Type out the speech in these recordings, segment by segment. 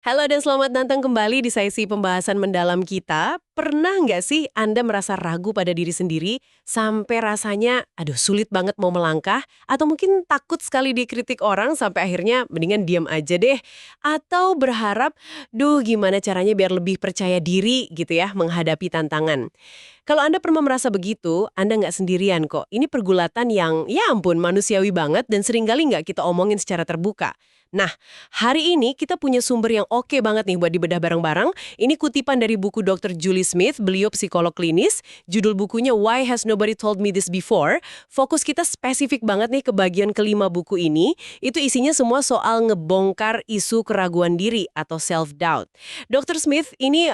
Halo dan selamat datang kembali di sesi pembahasan mendalam kita. Pernah nggak sih Anda merasa ragu pada diri sendiri sampai rasanya, aduh sulit banget mau melangkah, atau mungkin takut sekali dikritik orang sampai akhirnya mendingan diam aja deh, atau berharap, duh gimana caranya biar lebih percaya diri gitu ya menghadapi tantangan. Kalau Anda pernah merasa begitu, Anda nggak sendirian kok. Ini pergulatan yang, ya ampun, manusiawi banget dan seringkali nggak kita omongin secara terbuka. Nah, hari ini kita punya sumber yang oke banget nih buat dibedah bareng-bareng. Ini kutipan dari buku Dr. Julie Smith, beliau psikolog klinis. Judul bukunya Why Has Nobody Told Me This Before? Fokus kita spesifik banget nih ke bagian kelima buku ini. Itu isinya semua soal ngebongkar isu keraguan diri atau self-doubt. Dr. Smith ini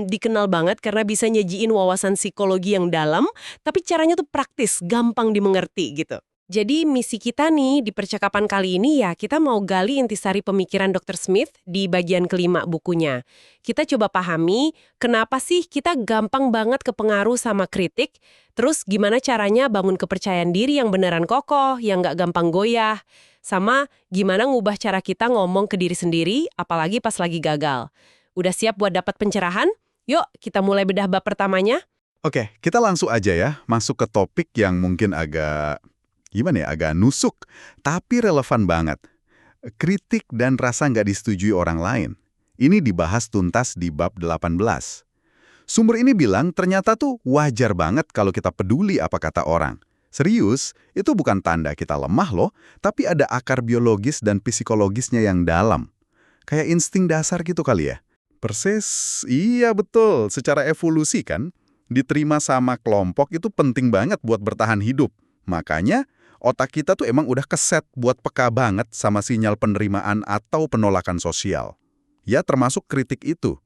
dikenal banget karena bisa nyajiin wawasan psikologi yang dalam, tapi caranya tuh praktis, gampang dimengerti gitu. Jadi misi kita nih di percakapan kali ini ya kita mau gali intisari pemikiran Dr. Smith di bagian kelima bukunya. Kita coba pahami kenapa sih kita gampang banget kepengaruh sama kritik, terus gimana caranya bangun kepercayaan diri yang beneran kokoh, yang nggak gampang goyah, sama gimana ngubah cara kita ngomong ke diri sendiri, apalagi pas lagi gagal. Udah siap buat dapat pencerahan? Yuk kita mulai bedah bab pertamanya. Oke, kita langsung aja ya, masuk ke topik yang mungkin agak nusuk, tapi relevan banget. Kritik dan rasa nggak disetujui orang lain. Ini dibahas tuntas di bab 18. Sumber ini bilang ternyata tuh wajar banget kalau kita peduli apa kata orang. Serius, itu bukan tanda kita lemah loh, tapi ada akar biologis dan psikologisnya yang dalam. Kayak insting dasar gitu kali ya. Persis, iya betul, secara evolusi kan. Diterima sama kelompok itu penting banget buat bertahan hidup. Makanya, otak kita tuh emang udah keset buat peka banget sama sinyal penerimaan atau penolakan sosial. Ya, termasuk kritik itu.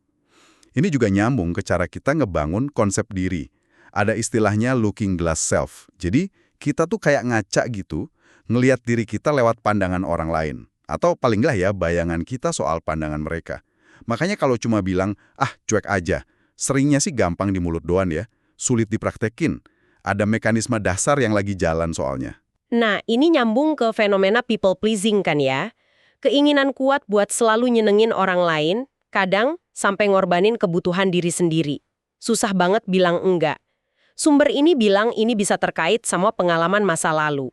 Ini juga nyambung ke cara kita ngebangun konsep diri. Ada istilahnya looking glass self. Jadi, kita tuh kayak ngaca gitu, ngelihat diri kita lewat pandangan orang lain. Atau paling nggak ya, bayangan kita soal pandangan mereka. Makanya kalau cuma bilang, cuek aja, seringnya sih gampang di mulut doang ya, sulit dipraktekin. Ada mekanisme dasar yang lagi jalan soalnya. Nah, ini nyambung ke fenomena people pleasing kan ya. Keinginan kuat buat selalu nyenengin orang lain, kadang sampai ngorbanin kebutuhan diri sendiri. Susah banget bilang enggak. Sumber ini bilang ini bisa terkait sama pengalaman masa lalu.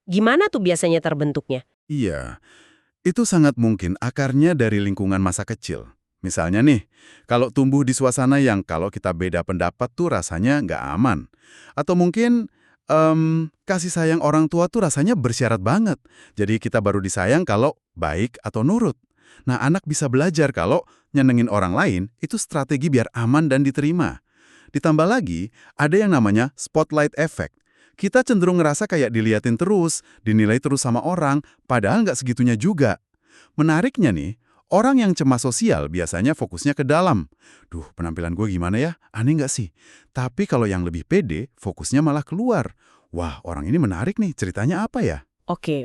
Gimana tuh biasanya terbentuknya? Iya, itu sangat mungkin akarnya dari lingkungan masa kecil. Misalnya nih, kalau tumbuh di suasana yang kalau kita beda pendapat tuh rasanya nggak aman. Atau mungkin kasih sayang orang tua tuh rasanya bersyarat banget. Jadi kita baru disayang kalau baik atau nurut. Nah, anak bisa belajar kalau nyenengin orang lain itu strategi biar aman dan diterima. Ditambah lagi, ada yang namanya spotlight effect. Kita cenderung ngerasa kayak diliatin terus, dinilai terus sama orang, padahal nggak segitunya juga. Menariknya nih, orang yang cemas sosial biasanya fokusnya ke dalam. Duh, penampilan gue gimana ya? Aneh nggak sih? Tapi kalau yang lebih pede, fokusnya malah keluar. Wah, orang ini menarik nih, ceritanya apa ya? Oke.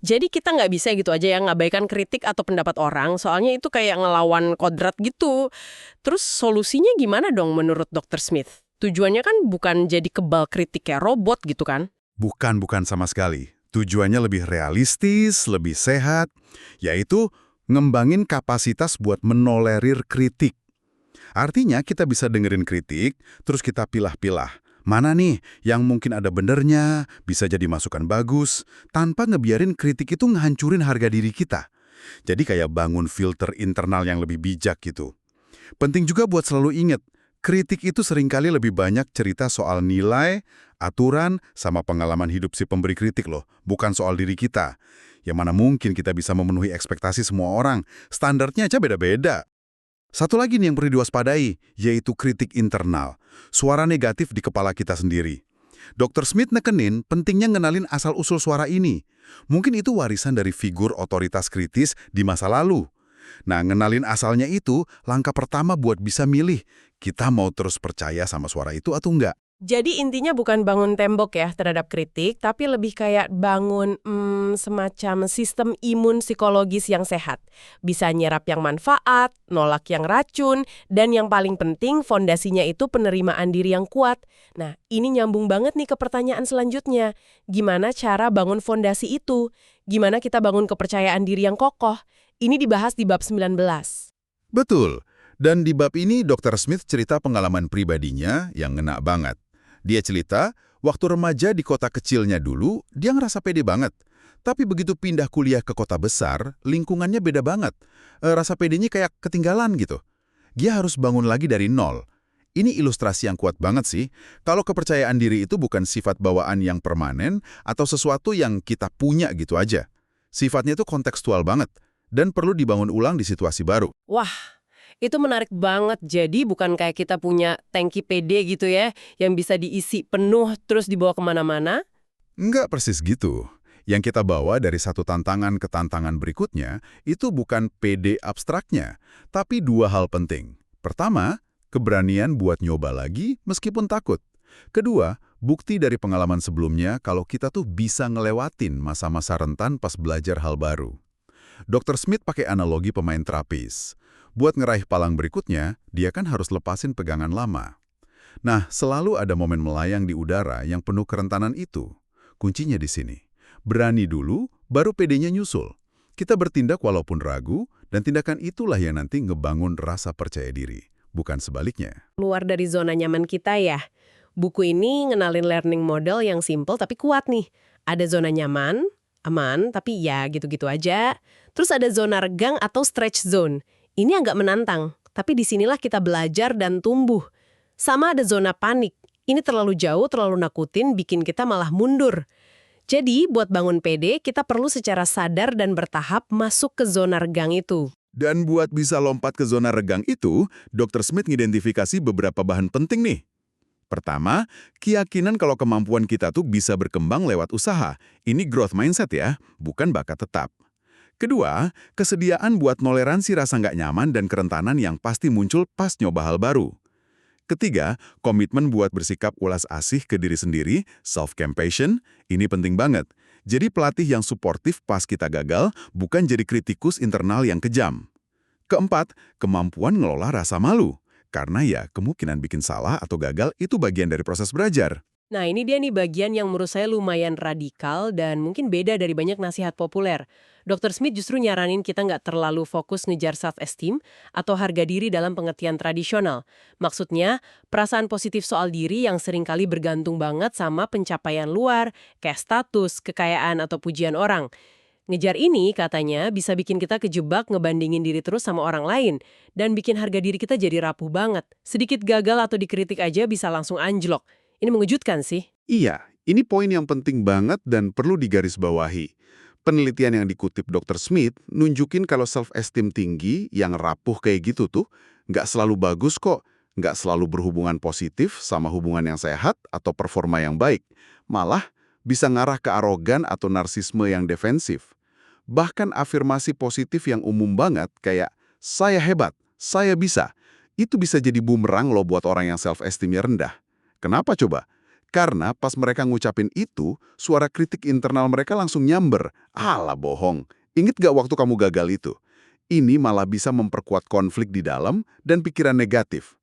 Jadi kita nggak bisa gitu aja ya ngabaikan kritik atau pendapat orang, soalnya itu kayak ngelawan kodrat gitu. Terus solusinya gimana dong menurut Dr. Smith? Tujuannya kan bukan jadi kebal kritik kayak robot gitu kan? Bukan sama sekali. Tujuannya lebih realistis, lebih sehat, yaitu ngembangin kapasitas buat menolerir kritik. Artinya kita bisa dengerin kritik, terus kita pilah-pilah. Mana nih yang mungkin ada benernya, bisa jadi masukan bagus, tanpa ngebiarin kritik itu ngehancurin harga diri kita. Jadi kayak bangun filter internal yang lebih bijak gitu. Penting juga buat selalu ingat, kritik itu seringkali lebih banyak cerita soal nilai, aturan, sama pengalaman hidup si pemberi kritik loh, bukan soal diri kita. Yang mana mungkin kita bisa memenuhi ekspektasi semua orang, standarnya aja beda-beda. Satu lagi nih yang perlu diwaspadai, yaitu kritik internal. Suara negatif di kepala kita sendiri. Dr. Smith nekenin pentingnya ngenalin asal-usul suara ini. Mungkin itu warisan dari figur otoritas kritis di masa lalu. Nah, ngenalin asalnya itu langkah pertama buat bisa milih, kita mau terus percaya sama suara itu atau enggak. Jadi intinya bukan bangun tembok ya terhadap kritik, tapi lebih kayak bangun semacam sistem imun psikologis yang sehat. Bisa nyerap yang manfaat, nolak yang racun, dan yang paling penting fondasinya itu penerimaan diri yang kuat. Nah, ini nyambung banget nih ke pertanyaan selanjutnya. Gimana cara bangun fondasi itu? Gimana kita bangun kepercayaan diri yang kokoh? Ini dibahas di bab 19. Betul. Dan di bab ini Dr. Smith cerita pengalaman pribadinya yang ngena banget. Dia cerita, waktu remaja di kota kecilnya dulu, dia ngerasa pede banget. Tapi begitu pindah kuliah ke kota besar, lingkungannya beda banget. Rasa pedenya kayak ketinggalan gitu. Dia harus bangun lagi dari nol. Ini ilustrasi yang kuat banget sih. Kalau kepercayaan diri itu bukan sifat bawaan yang permanen atau sesuatu yang kita punya gitu aja. Sifatnya itu kontekstual banget dan perlu dibangun ulang di situasi baru. Wah, itu menarik banget. Jadi bukan kayak kita punya tangki PD gitu ya, yang bisa diisi penuh terus dibawa kemana-mana. Enggak persis gitu. Yang kita bawa dari satu tantangan ke tantangan berikutnya, itu bukan PD abstraknya, tapi dua hal penting. Pertama, keberanian buat nyoba lagi meskipun takut. Kedua, bukti dari pengalaman sebelumnya kalau kita tuh bisa ngelewatin masa-masa rentan pas belajar hal baru. Dr. Smith pakai analogi pemain terapis. Buat ngeraih palang berikutnya, dia kan harus lepasin pegangan lama. Nah, selalu ada momen melayang di udara yang penuh kerentanan itu. Kuncinya di sini. Berani dulu, baru pedenya nyusul. Kita bertindak walaupun ragu, dan tindakan itulah yang nanti ngebangun rasa percaya diri, bukan sebaliknya. Keluar dari zona nyaman kita ya. Buku ini ngenalin learning model yang simple tapi kuat nih. Ada zona nyaman, aman, tapi ya gitu-gitu aja. Terus ada zona regang atau stretch zone. Ini agak menantang, tapi disinilah kita belajar dan tumbuh. Sama ada zona panik. Ini terlalu jauh, terlalu nakutin, bikin kita malah mundur. Jadi, buat bangun PD, kita perlu secara sadar dan bertahap masuk ke zona regang itu. Dan buat bisa lompat ke zona regang itu, Dr. Smith ngidentifikasi beberapa bahan penting nih. Pertama, keyakinan kalau kemampuan kita tuh bisa berkembang lewat usaha. Ini growth mindset ya, bukan bakat tetap. Kedua, kesediaan buat toleransi rasa nggak nyaman dan kerentanan yang pasti muncul pas nyoba hal baru. Ketiga, komitmen buat bersikap ulas asih ke diri sendiri, self-compassion, ini penting banget. Jadi pelatih yang suportif pas kita gagal, bukan jadi kritikus internal yang kejam. Keempat, kemampuan ngelola rasa malu. Karena ya, kemungkinan bikin salah atau gagal itu bagian dari proses belajar. Nah, ini dia nih bagian yang menurut saya lumayan radikal dan mungkin beda dari banyak nasihat populer. Dr. Smith justru nyaranin kita nggak terlalu fokus ngejar self-esteem atau harga diri dalam pengertian tradisional. Maksudnya, perasaan positif soal diri yang seringkali bergantung banget sama pencapaian luar, kayak status, kekayaan, atau pujian orang. Ngejar ini, katanya, bisa bikin kita kejebak ngebandingin diri terus sama orang lain dan bikin harga diri kita jadi rapuh banget. Sedikit gagal atau dikritik aja bisa langsung anjlok. Ini mengejutkan sih. Iya, ini poin yang penting banget dan perlu digarisbawahi. Penelitian yang dikutip Dr. Smith nunjukin kalau self-esteem tinggi yang rapuh kayak gitu tuh nggak selalu bagus kok, nggak selalu berhubungan positif sama hubungan yang sehat atau performa yang baik. Malah bisa ngarah ke arogan atau narsisme yang defensif. Bahkan afirmasi positif yang umum banget kayak saya hebat, saya bisa, itu bisa jadi bumerang loh buat orang yang self-esteemnya rendah. Kenapa coba? Karena pas mereka ngucapin itu, suara kritik internal mereka langsung nyamber. Alah bohong, inget gak waktu kamu gagal itu? Ini malah bisa memperkuat konflik di dalam dan pikiran negatif.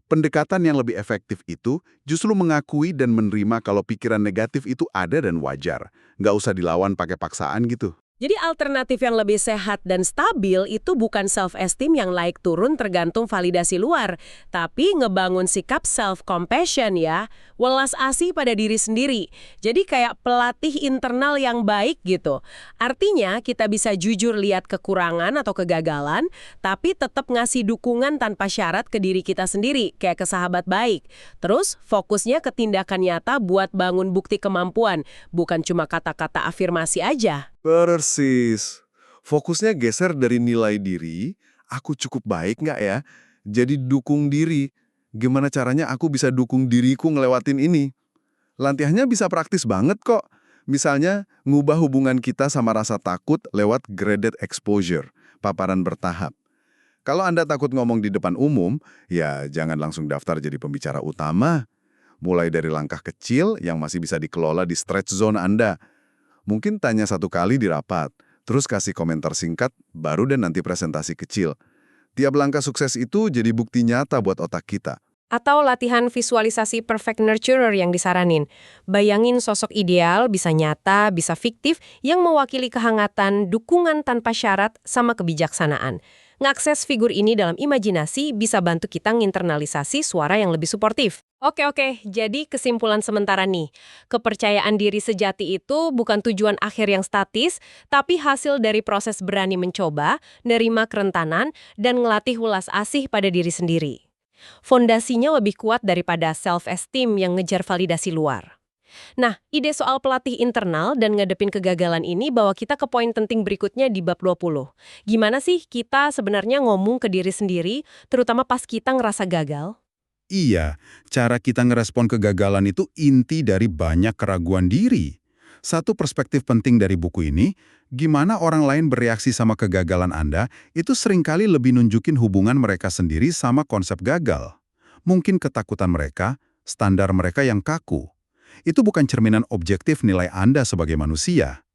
Pendekatan yang lebih efektif itu justru mengakui dan menerima kalau pikiran negatif itu ada dan wajar. Nggak usah dilawan pakai paksaan gitu. Jadi alternatif yang lebih sehat dan stabil itu bukan self-esteem yang naik turun tergantung validasi luar, tapi ngebangun sikap self-compassion ya, welas asih pada diri sendiri. Jadi kayak pelatih internal yang baik gitu. Artinya kita bisa jujur lihat kekurangan atau kegagalan, tapi tetap ngasih dukungan tanpa syarat ke diri kita sendiri, kayak ke sahabat baik. Terus fokusnya ke tindakan nyata buat bangun bukti kemampuan, bukan cuma kata-kata afirmasi aja. Persis. Fokusnya geser dari nilai diri, aku cukup baik nggak ya? Jadi dukung diri. Gimana caranya aku bisa dukung diriku ngelewatin ini? Latihannya bisa praktis banget kok. Misalnya, ngubah hubungan kita sama rasa takut lewat graded exposure, paparan bertahap. Kalau Anda takut ngomong di depan umum, ya jangan langsung daftar jadi pembicara utama. Mulai dari langkah kecil yang masih bisa dikelola di stretch zone Anda. Mungkin tanya satu kali di rapat, terus kasih komentar singkat, baru dan nanti presentasi kecil. Tiap langkah sukses itu jadi bukti nyata buat otak kita. Atau latihan visualisasi perfect nurturer yang disaranin. Bayangin sosok ideal, bisa nyata, bisa fiktif, yang mewakili kehangatan, dukungan tanpa syarat, sama kebijaksanaan. Ngakses figur ini dalam imajinasi bisa bantu kita nginternalisasi suara yang lebih suportif. Oke, jadi kesimpulan sementara nih. Kepercayaan diri sejati itu bukan tujuan akhir yang statis, tapi hasil dari proses berani mencoba, nerima kerentanan, dan ngelatih welas asih pada diri sendiri. Fondasinya lebih kuat daripada self-esteem yang ngejar validasi luar. Nah, ide soal pelatih internal dan ngadepin kegagalan ini bawa kita ke poin penting berikutnya di bab 20. Gimana sih kita sebenarnya ngomong ke diri sendiri, terutama pas kita ngerasa gagal? Iya, cara kita ngerespon kegagalan itu inti dari banyak keraguan diri. Satu perspektif penting dari buku ini, gimana orang lain bereaksi sama kegagalan Anda, itu seringkali lebih nunjukin hubungan mereka sendiri sama konsep gagal. Mungkin ketakutan mereka, standar mereka yang kaku. Itu bukan cerminan objektif nilai Anda sebagai manusia.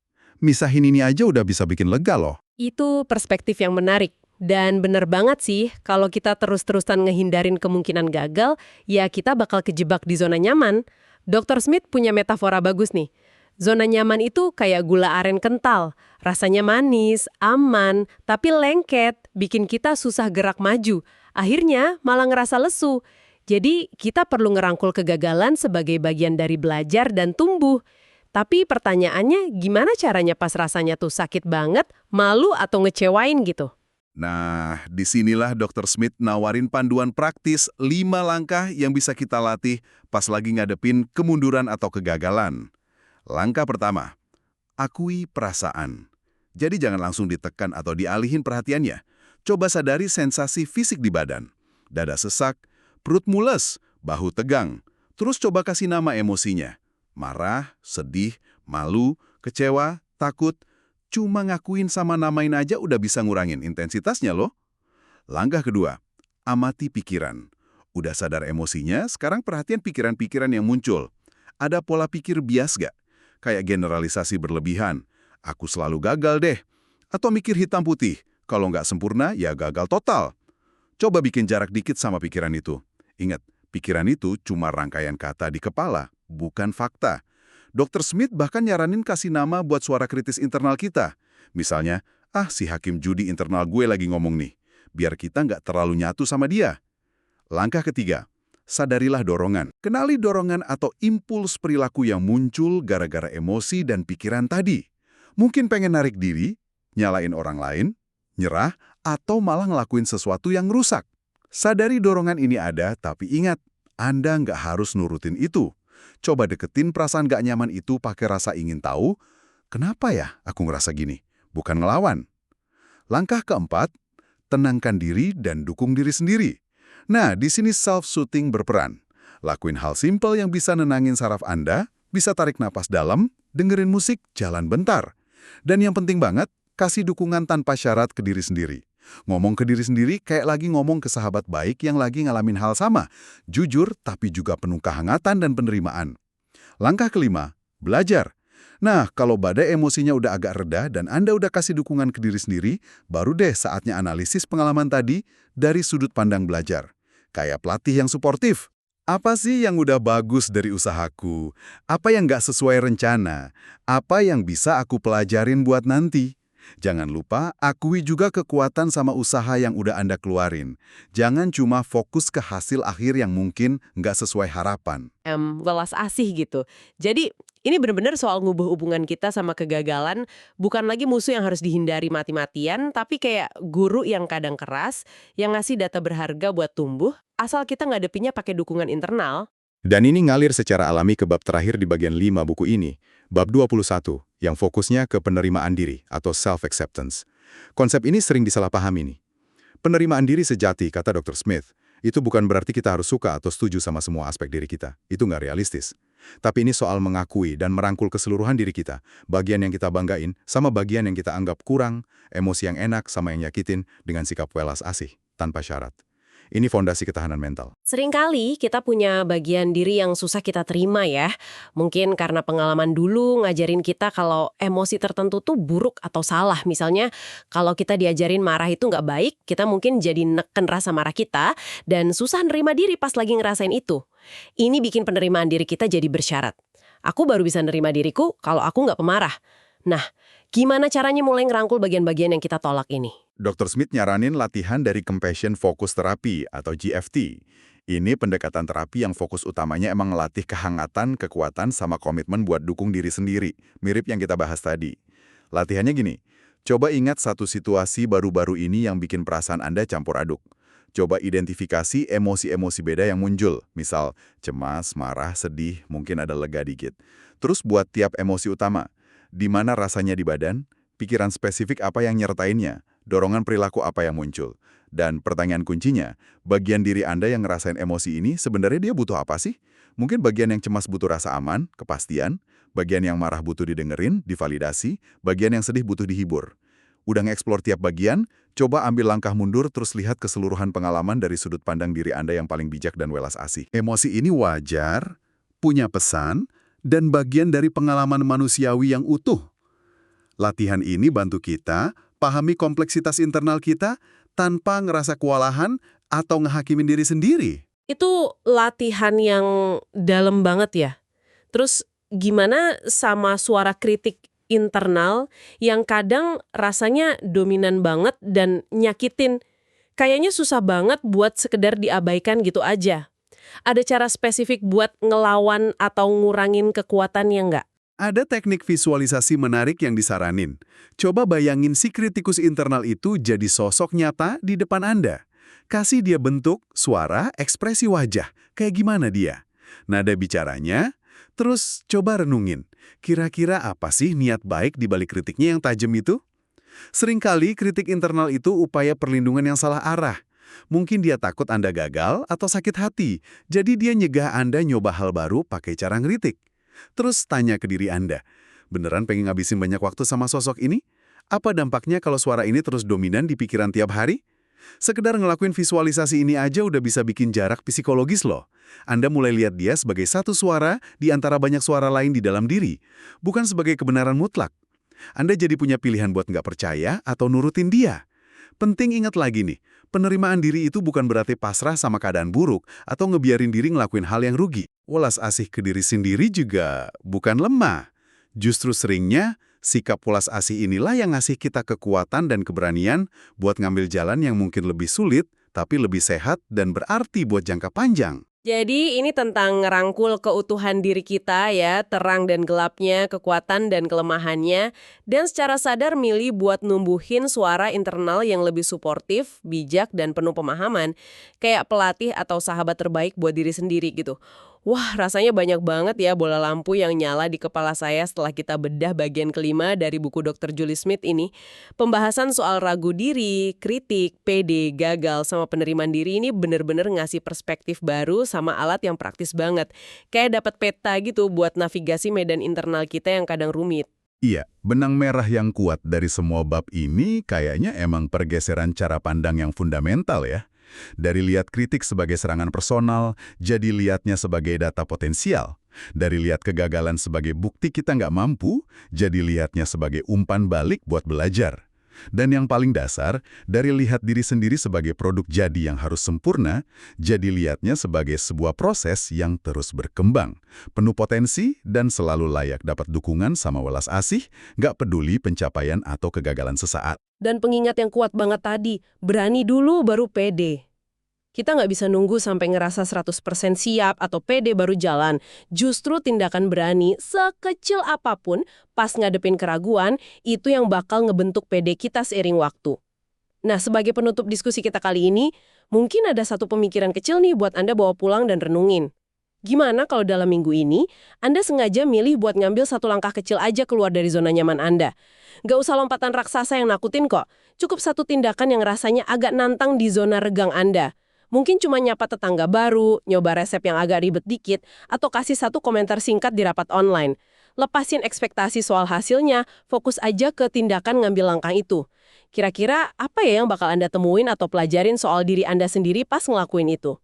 Misahin ini aja udah bisa bikin lega loh. Itu perspektif yang menarik. Dan bener banget sih, kalau kita terus-terusan ngehindarin kemungkinan gagal, ya kita bakal kejebak di zona nyaman. Dr. Smith punya metafora bagus nih. Zona nyaman itu kayak gula aren kental. Rasanya manis, aman, tapi lengket, bikin kita susah gerak maju. Akhirnya malah ngerasa lesu. Jadi kita perlu ngerangkul kegagalan sebagai bagian dari belajar dan tumbuh. Tapi pertanyaannya, gimana caranya pas rasanya tuh sakit banget, malu atau ngecewain gitu? Nah, disinilah Dr. Smith nawarin panduan praktis 5 langkah yang bisa kita latih pas lagi ngadepin kemunduran atau kegagalan. Langkah pertama, akui perasaan. Jadi jangan langsung ditekan atau dialihin perhatiannya. Coba sadari sensasi fisik di badan. Dada sesak, perut mules, bahu tegang. Terus coba kasih nama emosinya. Marah, sedih, malu, kecewa, takut. Cuma ngakuin sama namain aja udah bisa ngurangin intensitasnya loh. Langkah kedua, amati pikiran. Udah sadar emosinya, sekarang perhatian pikiran-pikiran yang muncul. Ada pola pikir bias gak? Kayak generalisasi berlebihan. Aku selalu gagal deh. Atau mikir hitam putih. Kalau nggak sempurna, ya gagal total. Coba bikin jarak dikit sama pikiran itu. Ingat, pikiran itu cuma rangkaian kata di kepala, bukan fakta. Dr. Smith bahkan nyaranin kasih nama buat suara kritis internal kita. Misalnya, si hakim judi internal gue lagi ngomong nih. Biar kita nggak terlalu nyatu sama dia. Langkah ketiga, sadarilah dorongan. Kenali dorongan atau impuls perilaku yang muncul gara-gara emosi dan pikiran tadi. Mungkin pengen narik diri, nyalain orang lain, nyerah, atau malah ngelakuin sesuatu yang rusak. Sadari dorongan ini ada, tapi ingat, Anda nggak harus nurutin itu. Coba deketin perasaan nggak nyaman itu pakai rasa ingin tahu, kenapa ya aku ngerasa gini? Bukan ngelawan. Langkah keempat, tenangkan diri dan dukung diri sendiri. Nah, di sini self-soothing berperan. Lakuin hal simpel yang bisa nenangin saraf Anda, bisa tarik napas dalam, dengerin musik, jalan bentar. Dan yang penting banget, kasih dukungan tanpa syarat ke diri sendiri. Ngomong ke diri sendiri kayak lagi ngomong ke sahabat baik yang lagi ngalamin hal sama. Jujur, tapi juga penuh kehangatan dan penerimaan. Langkah kelima, belajar. Nah, kalau badai emosinya udah agak reda dan Anda udah kasih dukungan ke diri sendiri, baru deh saatnya analisis pengalaman tadi dari sudut pandang belajar. Kayak pelatih yang suportif. Apa sih yang udah bagus dari usahaku? Apa yang nggak sesuai rencana? Apa yang bisa aku pelajarin buat nanti? Jangan lupa, akui juga kekuatan sama usaha yang udah Anda keluarin. Jangan cuma fokus ke hasil akhir yang mungkin nggak sesuai harapan. Welas asih gitu. Jadi ini benar-benar soal ngubah hubungan kita sama kegagalan, bukan lagi musuh yang harus dihindari mati-matian, tapi kayak guru yang kadang keras, yang ngasih data berharga buat tumbuh, asal kita ngadepinnya pakai dukungan internal. Dan ini ngalir secara alami ke bab terakhir di bagian 5 buku ini, bab 21, yang fokusnya ke penerimaan diri atau self-acceptance. Konsep ini sering disalahpahami nih. Penerimaan diri sejati, kata Dr. Smith, itu bukan berarti kita harus suka atau setuju sama semua aspek diri kita. Itu nggak realistis. Tapi ini soal mengakui dan merangkul keseluruhan diri kita, bagian yang kita banggain sama bagian yang kita anggap kurang, emosi yang enak sama yang nyakitin dengan sikap welas asih, tanpa syarat. Ini fondasi ketahanan mental. Seringkali kita punya bagian diri yang susah kita terima ya. Mungkin karena pengalaman dulu ngajarin kita kalau emosi tertentu tuh buruk atau salah. Misalnya kalau kita diajarin marah itu nggak baik, kita mungkin jadi neken rasa marah kita dan susah nerima diri pas lagi ngerasain itu. Ini bikin penerimaan diri kita jadi bersyarat. Aku baru bisa nerima diriku kalau aku nggak pemarah. Nah, gimana caranya mulai ngerangkul bagian-bagian yang kita tolak ini? Dr. Smith nyaranin latihan dari Compassion Focus Therapy atau GFT. Ini pendekatan terapi yang fokus utamanya emang ngelatih kehangatan, kekuatan, sama komitmen buat dukung diri sendiri. Mirip yang kita bahas tadi. Latihannya gini, coba ingat satu situasi baru-baru ini yang bikin perasaan Anda campur aduk. Coba identifikasi emosi-emosi beda yang muncul. Misal, cemas, marah, sedih, mungkin ada lega dikit. Terus buat tiap emosi utama. Di mana rasanya di badan, pikiran spesifik apa yang nyertainnya, dorongan perilaku apa yang muncul. Dan pertanyaan kuncinya, bagian diri Anda yang ngerasain emosi ini sebenarnya dia butuh apa sih? Mungkin bagian yang cemas butuh rasa aman, kepastian, bagian yang marah butuh didengerin, divalidasi, bagian yang sedih butuh dihibur. Udah nge-explore tiap bagian, coba ambil langkah mundur terus lihat keseluruhan pengalaman dari sudut pandang diri Anda yang paling bijak dan welas asih. Emosi ini wajar, punya pesan, dan bagian dari pengalaman manusiawi yang utuh. Latihan ini bantu kita pahami kompleksitas internal kita tanpa ngerasa kewalahan atau ngehakimin diri sendiri. Itu latihan yang dalam banget ya. Terus gimana sama suara kritik internal yang kadang rasanya dominan banget dan nyakitin. Kayaknya susah banget buat sekedar diabaikan gitu aja. Ada cara spesifik buat ngelawan atau ngurangin kekuatannya nggak? Ada teknik visualisasi menarik yang disaranin. Coba bayangin si kritikus internal itu jadi sosok nyata di depan Anda. Kasih dia bentuk, suara, ekspresi wajah. Kayak gimana dia? Nada bicaranya. Terus coba renungin. Kira-kira apa sih niat baik di balik kritiknya yang tajam itu? Seringkali kritik internal itu upaya perlindungan yang salah arah. Mungkin dia takut Anda gagal atau sakit hati. Jadi dia nyegah Anda nyoba hal baru pakai cara ngeritik. Terus tanya ke diri Anda, beneran pengen ngabisin banyak waktu sama sosok ini? Apa dampaknya kalau suara ini terus dominan di pikiran tiap hari? Sekedar ngelakuin visualisasi ini aja udah bisa bikin jarak psikologis loh. Anda mulai lihat dia sebagai satu suara di antara banyak suara lain di dalam diri, bukan sebagai kebenaran mutlak. Anda jadi punya pilihan buat nggak percaya atau nurutin dia. Penting ingat lagi nih, penerimaan diri itu bukan berarti pasrah sama keadaan buruk atau ngebiarin diri ngelakuin hal yang rugi. Welas asih ke diri sendiri juga bukan lemah. Justru seringnya, sikap welas asih inilah yang ngasih kita kekuatan dan keberanian buat ngambil jalan yang mungkin lebih sulit, tapi lebih sehat dan berarti buat jangka panjang. Jadi ini tentang ngerangkul keutuhan diri kita ya, terang dan gelapnya, kekuatan dan kelemahannya, dan secara sadar milih buat numbuhin suara internal yang lebih suportif, bijak, dan penuh pemahaman, kayak pelatih atau sahabat terbaik buat diri sendiri gitu. Wah, rasanya banyak banget ya bola lampu yang nyala di kepala saya setelah kita bedah bagian kelima dari buku Dr. Julie Smith ini. Pembahasan soal ragu diri, kritik, pede, gagal, sama penerimaan diri ini bener-bener ngasih perspektif baru sama alat yang praktis banget. Kayak dapat peta gitu buat navigasi medan internal kita yang kadang rumit. Iya, benang merah yang kuat dari semua bab ini kayaknya emang pergeseran cara pandang yang fundamental ya. Dari lihat kritik sebagai serangan personal, jadi lihatnya sebagai data potensial. Dari lihat kegagalan sebagai bukti kita nggak mampu, jadi lihatnya sebagai umpan balik buat belajar. Dan yang paling dasar, dari lihat diri sendiri sebagai produk jadi yang harus sempurna, jadi lihatnya sebagai sebuah proses yang terus berkembang, penuh potensi dan selalu layak dapat dukungan sama welas asih, nggak peduli pencapaian atau kegagalan sesaat. Dan pengingat yang kuat banget tadi, berani dulu baru pede. Kita nggak bisa nunggu sampai ngerasa 100% siap atau pede baru jalan. Justru tindakan berani, sekecil apapun, pas ngadepin keraguan, itu yang bakal ngebentuk pede kita seiring waktu. Nah, sebagai penutup diskusi kita kali ini, mungkin ada satu pemikiran kecil nih buat Anda bawa pulang dan renungin. Gimana kalau dalam minggu ini, Anda sengaja milih buat ngambil satu langkah kecil aja keluar dari zona nyaman Anda? Nggak usah lompatan raksasa yang nakutin kok. Cukup satu tindakan yang rasanya agak nantang di zona regang Anda. Mungkin cuma nyapa tetangga baru, nyoba resep yang agak ribet dikit, atau kasih satu komentar singkat di rapat online. Lepasin ekspektasi soal hasilnya, fokus aja ke tindakan ngambil langkah itu. Kira-kira apa ya yang bakal Anda temuin atau pelajarin soal diri Anda sendiri pas ngelakuin itu?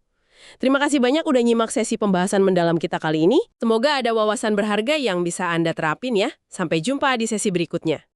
Terima kasih banyak udah nyimak sesi pembahasan mendalam kita kali ini. Semoga ada wawasan berharga yang bisa Anda terapin ya. Sampai jumpa di sesi berikutnya.